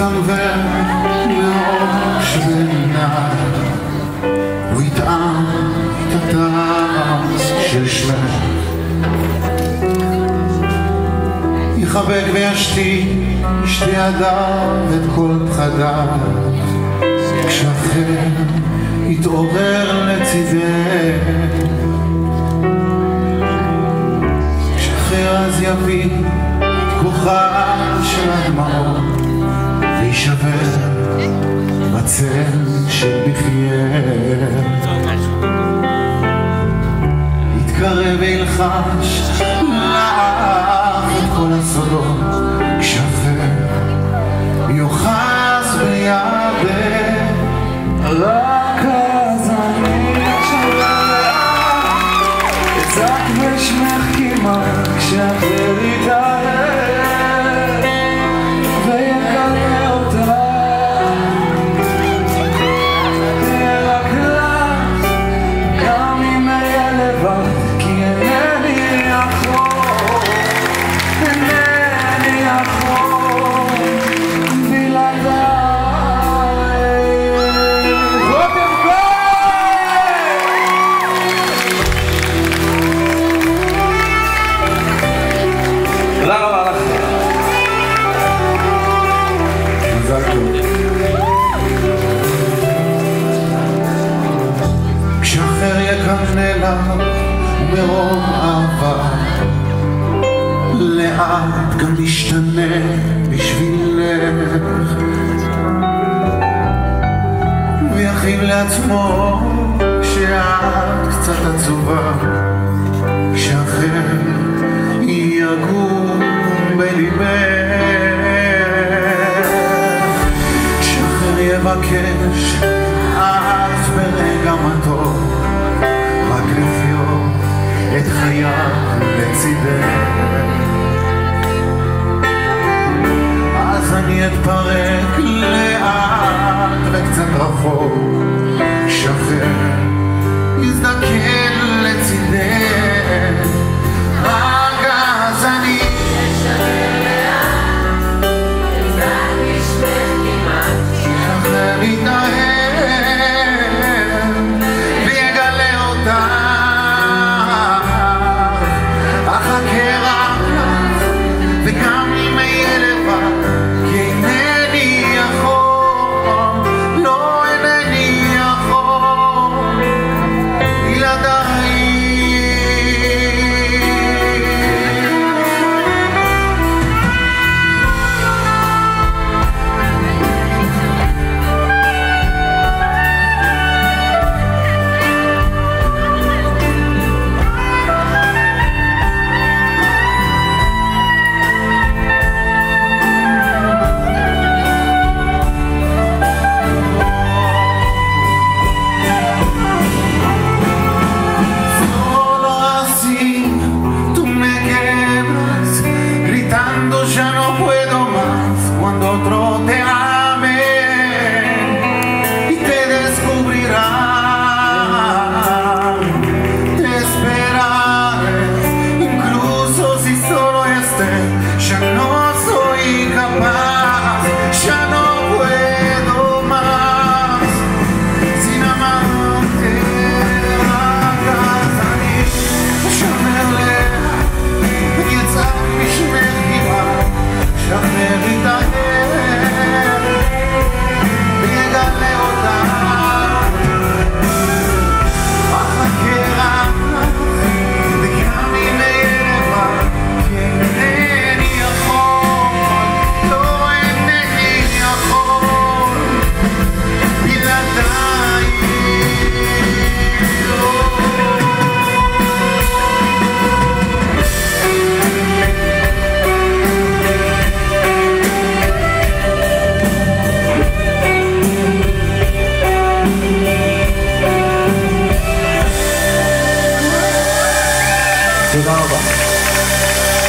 יצנבר מראש ועיניי, הוא יטעם את הטעם של שמך, יחבק וישתיק שתי ידיו את כל פחדיו, כשאחר יתעורר לצידך, כשאחר אז יביא את כוחן של הדמעות וישבר בצל של בחייך, יתקרב וילחש לך את כל הסודות, כשאחר יוחז ויאבד, רק אז אני אשמח אצעק בשמך כמעט, כשאחר יתאהב ויקרא אותך, תהיה רק לך גם אם אהיה לבד, כי אינני יכול בלעדיי. תודה רבה לך. כשאחר יקנא לך מרוב אהבה, לאט גם משתנה בשבילך, ויחיב לעצמו כשאת קצת עצובה, כשאחר יגור בליבך, כשאחר יבקש אז ברגע מתוק רק לחיות את חייו לצידך,